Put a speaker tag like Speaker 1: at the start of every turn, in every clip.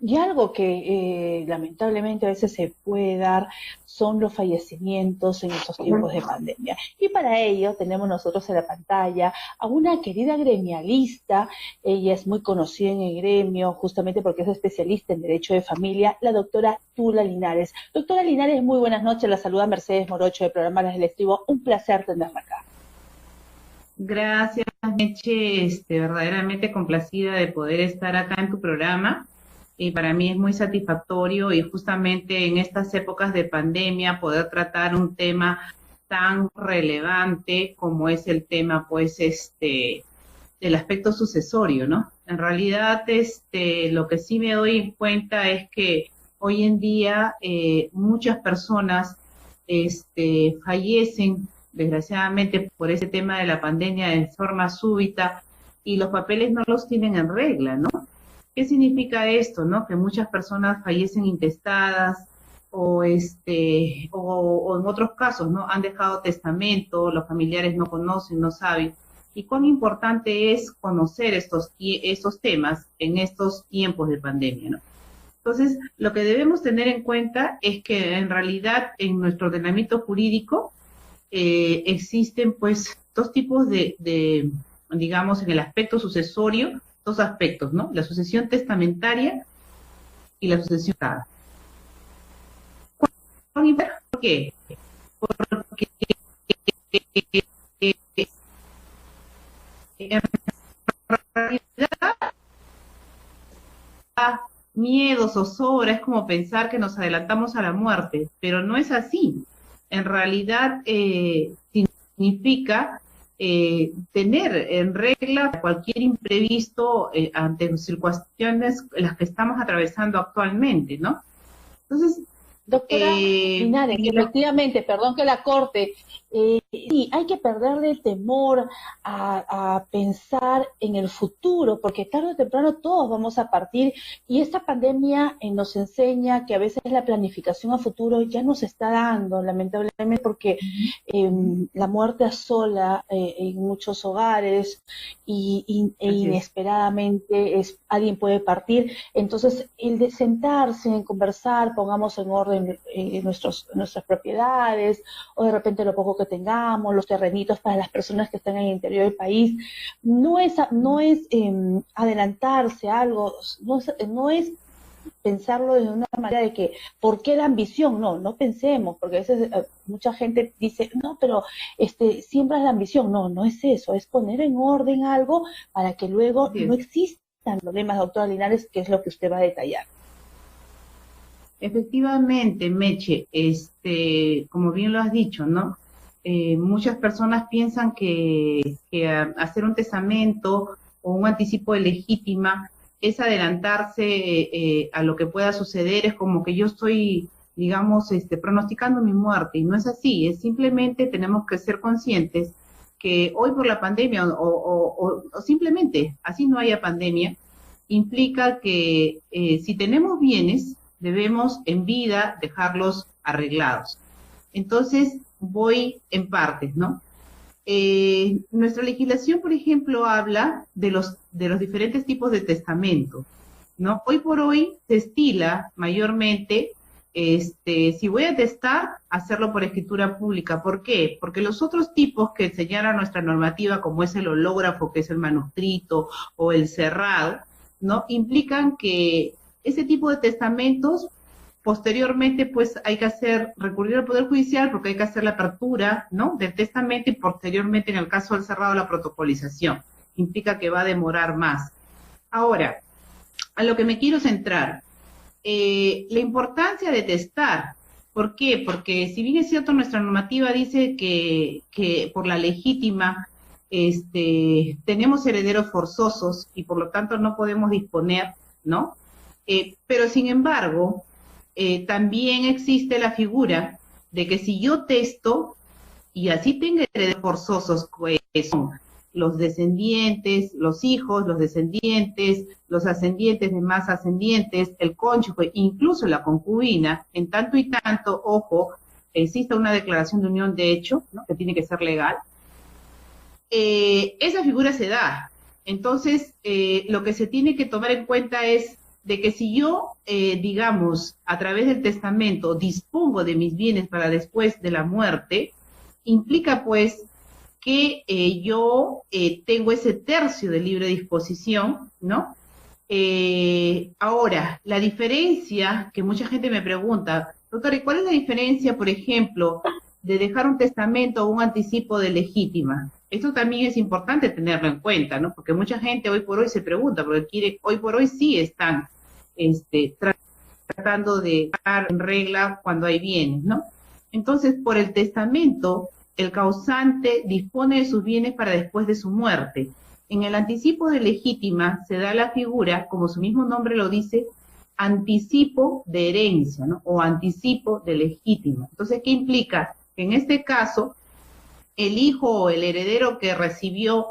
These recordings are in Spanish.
Speaker 1: Y algo que lamentablemente a veces se puede dar son los fallecimientos en estos tiempos de pandemia. Y para ello tenemos nosotros en la pantalla a una querida gremialista. Ella es muy conocida en el gremio justamente porque es especialista en Derecho de Familia, la doctora Tula Linares. Doctora Linares, muy buenas noches. La saluda Mercedes Morocho del programa Las del Estribo. Un placer tenerla acá.
Speaker 2: Gracias, Meche, verdaderamente complacida de poder estar acá en tu programa. Y para mí es muy satisfactorio y justamente en estas épocas de pandemia poder tratar un tema tan relevante como es el tema, pues, del aspecto sucesorio, ¿no? En realidad, lo que sí me doy cuenta es que hoy en día muchas personas, fallecen desgraciadamente por ese tema de la pandemia de forma súbita y los papeles no los tienen en regla, ¿no? ¿Qué significa esto, no? Que muchas personas fallecen intestadas o en otros casos, ¿no? Han dejado testamento, los familiares no conocen, no saben. Y cuán importante es conocer estos temas en estos tiempos de pandemia, ¿no? Entonces, lo que debemos tener en cuenta es que en realidad en nuestro ordenamiento jurídico existen pues dos tipos digamos, en el aspecto sucesorio, dos aspectos, ¿no? La sucesión testamentaria y la sucesión dada. ¿Por qué? Porque en realidad miedo, zozobra, es como pensar que nos adelantamos a la muerte, pero no es así. En realidad significa tener en regla cualquier imprevisto ante situaciones en las que estamos atravesando actualmente, ¿no? Entonces,
Speaker 1: Doctora Linares,
Speaker 2: y
Speaker 1: efectivamente, perdón que la corte, sí, hay que perderle el temor a pensar en el futuro, porque tarde o temprano todos vamos a partir y esta pandemia nos enseña que a veces la planificación a futuro ya nos está dando, lamentablemente, porque la muerte asola en muchos hogares e
Speaker 2: así es.
Speaker 1: inesperadamente alguien puede partir. Entonces, el de sentarse, en conversar, pongamos en orden nuestras propiedades, o de repente lo poco que tengamos, los terrenitos para las personas que están en el interior del país, no es adelantarse a algo, no es pensarlo de una manera de que, ¿por qué la ambición? No pensemos, porque a veces mucha gente dice, no, pero siembras la ambición. No es eso, es poner en orden algo para que luego
Speaker 2: Así
Speaker 1: no
Speaker 2: es.
Speaker 1: existan problemas, doctora Linares, que es lo que usted va a detallar.
Speaker 2: Efectivamente, Meche, como bien lo has dicho, ¿no? Muchas personas piensan que hacer un testamento o un anticipo de legítima es adelantarse a lo que pueda suceder, es como que yo estoy, digamos, pronosticando mi muerte, y no es así, es simplemente tenemos que ser conscientes que hoy por la pandemia o simplemente así no haya pandemia, implica que si tenemos bienes, debemos en vida dejarlos arreglados. Entonces, voy en partes, ¿no? Nuestra legislación, por ejemplo, habla de los diferentes tipos de testamento, ¿no? Hoy por hoy se estila mayormente, si voy a testar, hacerlo por escritura pública. ¿Por qué? Porque los otros tipos que señala nuestra normativa, como es el hológrafo, que es el manuscrito, o el cerrado, ¿no? Implican que ese tipo de testamentos posteriormente pues hay que recurrir al Poder Judicial porque hay que hacer la apertura, ¿no?, del testamento, y posteriormente en el caso del cerrado la protocolización. Implica que va a demorar más. Ahora, a lo que me quiero centrar, la importancia de testar. ¿Por qué? Porque si bien es cierto nuestra normativa dice que por la legítima tenemos herederos forzosos y por lo tanto no podemos disponer, ¿no? Pero sin embargo, también existe la figura de que si yo testo y así tengo herederos forzosos, pues son los descendientes, los hijos, los descendientes, los ascendientes de más ascendientes, el cónyuge, incluso la concubina, en tanto y tanto, ojo, existe una declaración de unión de hecho, ¿no?, que tiene que ser legal, esa figura se da. Entonces, lo que se tiene que tomar en cuenta es de que si yo, digamos, a través del testamento dispongo de mis bienes para después de la muerte, implica pues que yo tengo ese tercio de libre disposición, ¿no? Ahora, la diferencia que mucha gente me pregunta, doctor, ¿y cuál es la diferencia, por ejemplo, de dejar un testamento o un anticipo de legítima? Esto también es importante tenerlo en cuenta, ¿no? Porque mucha gente hoy por hoy se pregunta, porque hoy por hoy sí están tratando de estar en regla cuando hay bienes, ¿no? Entonces, por el testamento, el causante dispone de sus bienes para después de su muerte. En el anticipo de legítima se da la figura, como su mismo nombre lo dice, anticipo de herencia, ¿no? O anticipo de legítima. Entonces, ¿qué implica? Que en este caso, el hijo o el heredero que recibió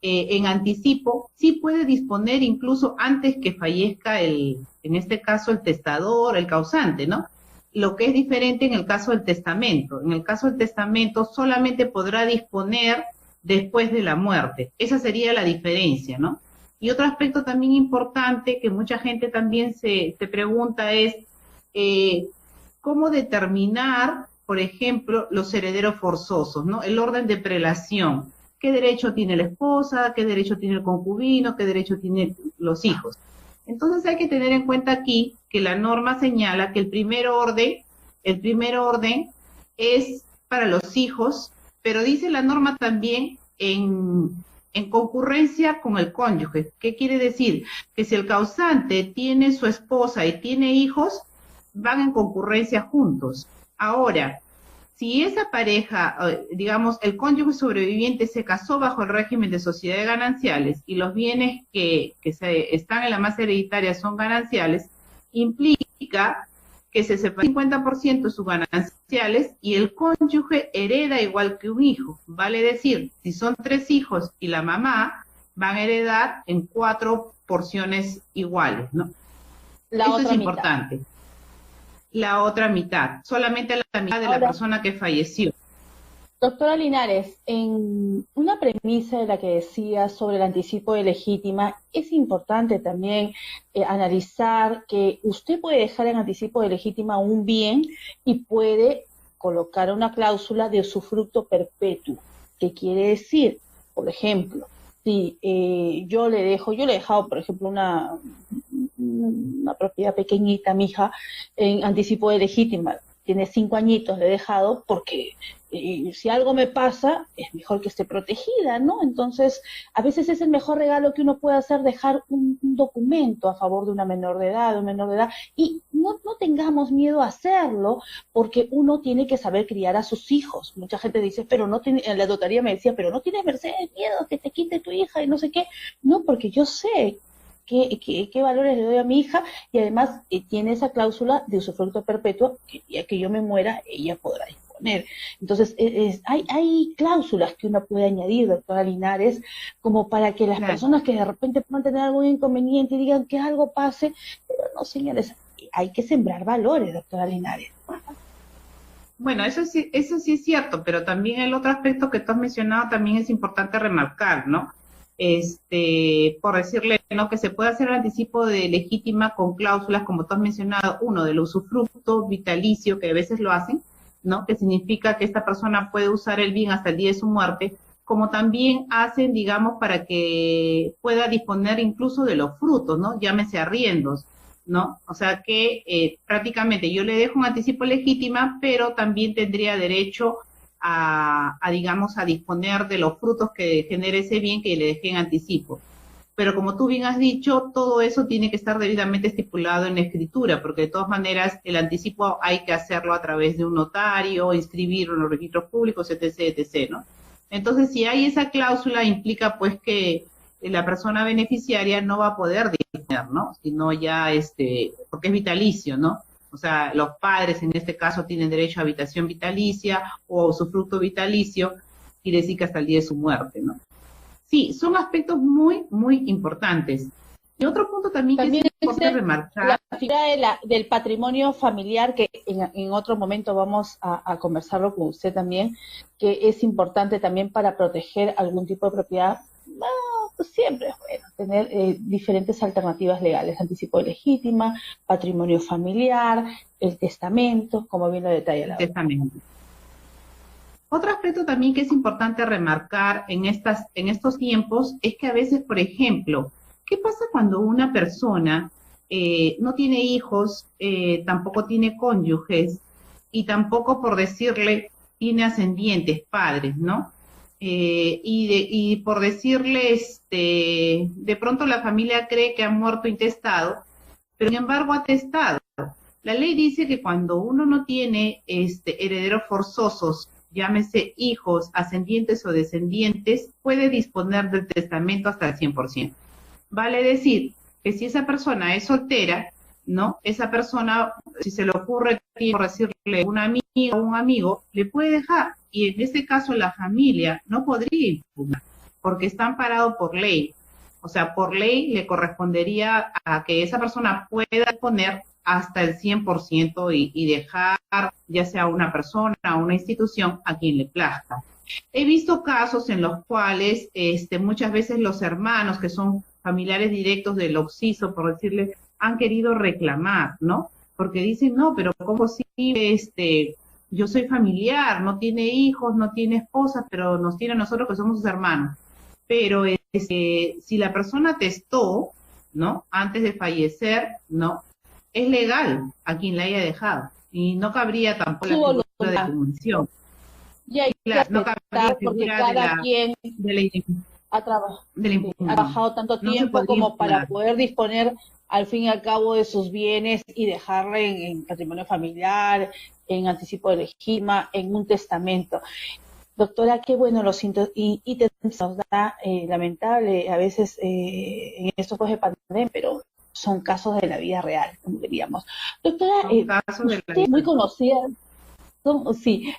Speaker 2: en anticipo sí puede disponer incluso antes que fallezca en este caso, el testador, el causante, ¿no? Lo que es diferente en el caso del testamento. En el caso del testamento solamente podrá disponer después de la muerte. Esa sería la diferencia, ¿no? Y otro aspecto también importante que mucha gente también se pregunta es cómo determinar, por ejemplo, los herederos forzosos, ¿no? El orden de prelación. ¿Qué derecho tiene la esposa? ¿Qué derecho tiene el concubino? ¿Qué derecho tienen los hijos? Entonces hay que tener en cuenta aquí que la norma señala que el primer orden es para los hijos, pero dice la norma también en concurrencia con el cónyuge. ¿Qué quiere decir? Que si el causante tiene su esposa y tiene hijos, van en concurrencia juntos. Ahora, si esa pareja, digamos, el cónyuge sobreviviente se casó bajo el régimen de sociedades gananciales y los bienes que están en la masa hereditaria son gananciales, implica que se separa el 50% de sus gananciales y el cónyuge hereda igual que un hijo. Vale decir, si son 3 hijos y la mamá, van a heredar en 4 porciones iguales, ¿no? Eso es importante. La otra mitad, solamente la mitad de la persona que falleció.
Speaker 1: Doctora Linares, en una premisa de la que decía sobre el anticipo de legítima, es importante también analizar que usted puede dejar en anticipo de legítima un bien y puede colocar una cláusula de usufructo perpetuo. ¿Qué quiere decir? Por ejemplo, si yo le he dejado, por ejemplo, una propiedad pequeñita a mi hija en anticipo de legítima, tiene 5 añitos, le he dejado porque si algo me pasa, es mejor que esté protegida, ¿no? Entonces, a veces es el mejor regalo que uno puede hacer, dejar un documento a favor de una menor de edad, y no tengamos miedo a hacerlo, porque uno tiene que saber criar a sus hijos. Mucha gente dice, pero no tiene, en la notaría me decía, pero no tienes, Mercedes, miedo que te quite tu hija y no sé qué. No, porque yo sé qué valores le doy a mi hija, y además tiene esa cláusula de usufructo perpetuo, que ya que yo me muera, ella podrá disponer. Entonces, hay cláusulas que uno puede añadir, doctora Linares, como para que las personas que de repente puedan tener algún inconveniente y digan que algo pase, pero no, señores, hay que sembrar valores, doctora Linares.
Speaker 2: Bueno, eso sí es cierto, pero también el otro aspecto que tú has mencionado también es importante remarcar, ¿no? Por decirle, ¿no?, que se puede hacer el anticipo de legítima con cláusulas, como tú has mencionado, uno, del usufructo vitalicio, que a veces lo hacen, ¿no?, que significa que esta persona puede usar el bien hasta el día de su muerte, como también hacen, digamos, para que pueda disponer incluso de los frutos, ¿no?, llámese arriendos, ¿no? O sea que prácticamente yo le dejo un anticipo legítima, pero también tendría derecho digamos, a disponer de los frutos que genere ese bien que le dejé en anticipo. Pero como tú bien has dicho, todo eso tiene que estar debidamente estipulado en la escritura, porque de todas maneras el anticipo hay que hacerlo a través de un notario, inscribirlo en los registros públicos, etc., etc., ¿no? Entonces, si hay esa cláusula, implica pues que la persona beneficiaria no va a poder disponer, ¿no? Sino ya, porque es vitalicio, ¿no? O sea, los padres en este caso tienen derecho a habitación vitalicia o a usufructo vitalicio, y decir que hasta el día de su muerte, ¿no? Sí, son aspectos muy, muy importantes. Y otro punto también que es importante remarcar.
Speaker 1: La figura del patrimonio familiar, que en otro momento vamos a conversarlo con usted también, que es importante también para proteger algún tipo de propiedad. siempre es bueno tener diferentes alternativas legales, anticipo de legítima, patrimonio familiar, el testamento, como bien lo detalla la doctora.
Speaker 2: Testamento. Otro aspecto también que es importante remarcar en estos tiempos es que a veces, por ejemplo, ¿qué pasa cuando una persona no tiene hijos, tampoco tiene cónyuges y tampoco, por decirle, tiene ascendientes, padres, ¿no? Y por decirle, de pronto la familia cree que ha muerto intestado, pero sin embargo ha testado. La ley dice que cuando uno no tiene herederos forzosos, llámese hijos, ascendientes o descendientes, puede disponer del testamento hasta el 100%. Vale decir que si esa persona es soltera, ¿no? Esa persona, si se le ocurre, por decirle, una amiga o un amigo, le puede dejar. Y en este caso la familia no podría impugnar, porque está amparado por ley. O sea, por ley le correspondería a que esa persona pueda poner hasta el 100% y dejar ya sea una persona o una institución a quien le plazca. He visto casos en los cuales muchas veces los hermanos, que son familiares directos del occiso, por decirle, han querido reclamar, ¿no? Porque dicen, no, pero ¿cómo si yo soy familiar, no tiene hijos, no tiene esposa, pero nos tiene a nosotros que somos sus hermanos? Pero si la persona testó, ¿no? Antes de fallecer, ¿no? Es legal a quien la haya dejado. Y no cabría tampoco la figura de convención.
Speaker 1: Y hay que
Speaker 2: no cabría la
Speaker 1: porque
Speaker 2: figura
Speaker 1: cada quien ha trabajado tanto tiempo como para poder disponer al fin y al cabo de sus bienes y dejarle en patrimonio familiar, en anticipo de legítima, en un testamento. Doctora, qué bueno los síntomas y nos da lamentable a veces en estos casos de pandemia, pero son casos de la vida real, como diríamos. Doctora, usted es muy conocida. Sí,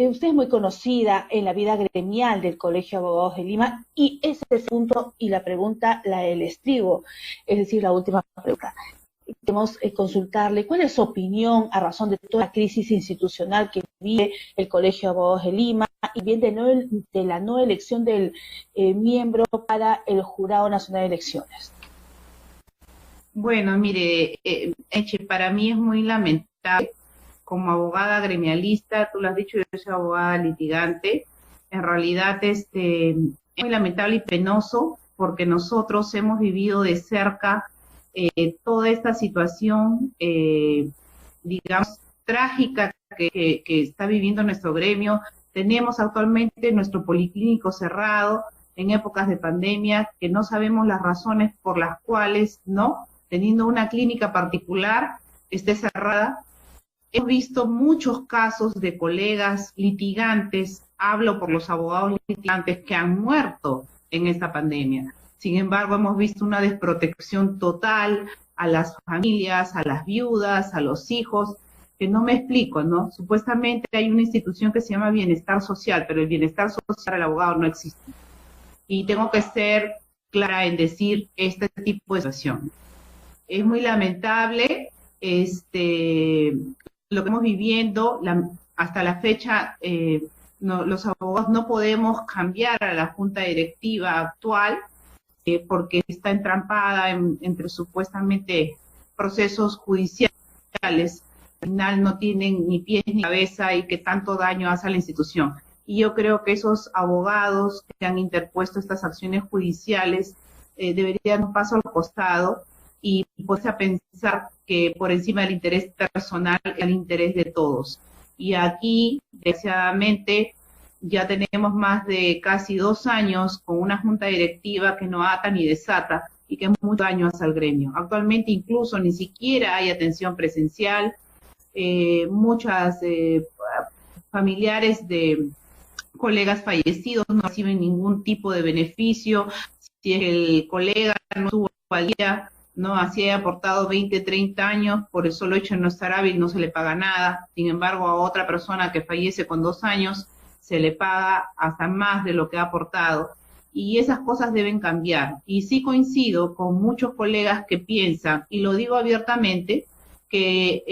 Speaker 1: usted es muy conocida en la vida gremial del Colegio de Abogados de Lima y ese es el punto y la pregunta, la del estribo, es decir, la última pregunta. Queremos consultarle cuál es su opinión a razón de toda la crisis institucional que vive el Colegio de Abogados de Lima y bien de la no elección del miembro para el Jurado Nacional de Elecciones.
Speaker 2: Bueno, mire, para mí es muy lamentable. Como abogada gremialista, tú lo has dicho, yo soy abogada litigante, en realidad es muy lamentable y penoso porque nosotros hemos vivido de cerca toda esta situación, digamos, trágica que está viviendo nuestro gremio. Tenemos actualmente nuestro policlínico cerrado en épocas de pandemia, que no sabemos las razones por las cuales, ¿no? Teniendo una clínica particular, esté cerrada. Hemos visto muchos casos de colegas litigantes, hablo por los abogados litigantes, que han muerto en esta pandemia. Sin embargo, hemos visto una desprotección total a las familias, a las viudas, a los hijos, que no me explico, ¿no? Supuestamente hay una institución que se llama bienestar social, pero el bienestar social del abogado no existe. Y tengo que ser clara en decir este tipo de situación. Es muy lamentable, lo que estamos viviendo, hasta la fecha, los abogados no podemos cambiar a la junta directiva actual porque está entrampada entre supuestamente procesos judiciales, al final no tienen ni pies ni cabeza y que tanto daño hace a la institución. Y yo creo que esos abogados que han interpuesto estas acciones judiciales deberían dar un paso al costado y ponerse a pensar que por encima del interés personal, el interés de todos. Y aquí, desgraciadamente, ya tenemos más de casi 2 años con una junta directiva que no ata ni desata y que es mucho daño hace al gremio. Actualmente incluso ni siquiera hay atención presencial, muchas familiares de colegas fallecidos no reciben ningún tipo de beneficio. Si el colega no estuvo al día, no, así haya aportado 20, 30 años, por el solo hecho de no estar hábil no se le paga nada. Sin embargo, a otra persona que fallece con 2 años se le paga hasta más de lo que ha aportado. Y esas cosas deben cambiar. Y sí coincido con muchos colegas que piensan, y lo digo abiertamente, que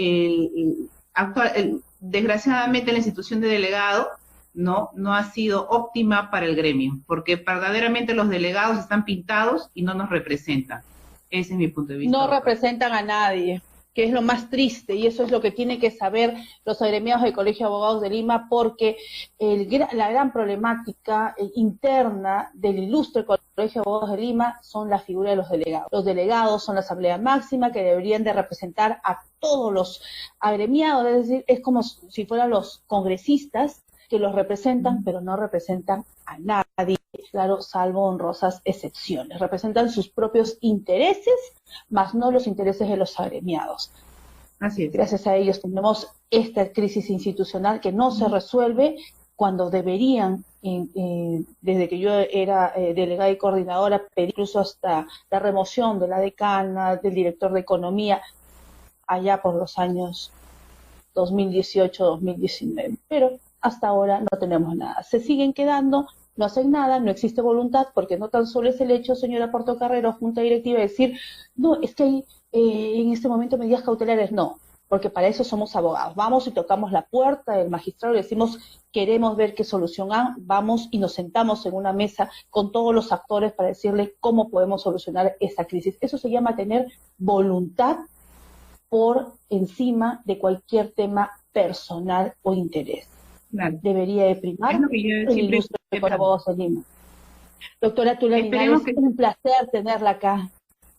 Speaker 2: desgraciadamente la institución de delegado no ha sido óptima para el gremio, porque verdaderamente los delegados están pintados y no nos representan. Ese es mi punto de vista.
Speaker 1: No representan a nadie, que es lo más triste, y eso es lo que tienen que saber los agremiados del Colegio de Abogados de Lima, porque la gran problemática interna del ilustre Colegio de Abogados de Lima son la figura de los delegados. Los delegados son la Asamblea Máxima, que deberían de representar a todos los agremiados, es decir, es como si fueran los congresistas que los representan, pero no representan a nadie, claro, salvo honrosas excepciones. Representan sus propios intereses, más no los intereses de los agremiados.
Speaker 2: Así es.
Speaker 1: Gracias a ellos tenemos esta crisis institucional que no se resuelve cuando deberían, desde que yo era delegada y coordinadora, pedir incluso hasta la remoción de la decana, del director de Economía, allá por los años 2018-2019. Pero hasta ahora no tenemos nada. Se siguen quedando, no hacen nada, no existe voluntad, porque no tan solo es el hecho, señora Portocarrero, junta directiva, de decir, no, es que hay en este momento medidas cautelares. No, porque para eso somos abogados. Vamos y tocamos la puerta del magistrado y decimos, queremos ver qué solución hay, vamos y nos sentamos en una mesa con todos los actores para decirle cómo podemos solucionar esta crisis. Eso se llama tener voluntad por encima de cualquier tema personal o interés.
Speaker 2: Claro.
Speaker 1: Debería de primar el ilustre Colegio de Abogados de Lima. Doctora Tula Linares, es un placer tenerla acá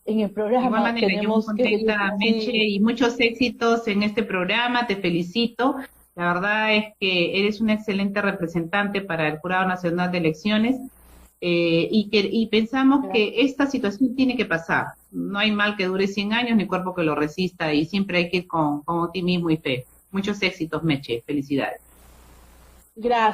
Speaker 1: en el programa.
Speaker 2: De igual manera,
Speaker 1: tenemos
Speaker 2: yo contenta, Meche, y muchos éxitos en este programa, te felicito. La verdad es que eres una excelente representante para el Jurado Nacional de Elecciones, y pensamos que esta situación tiene que pasar. No hay mal que dure 100 años, ni cuerpo que lo resista, y siempre hay que ir con optimismo y fe. Muchos éxitos, Meche, felicidades.
Speaker 1: Gracias.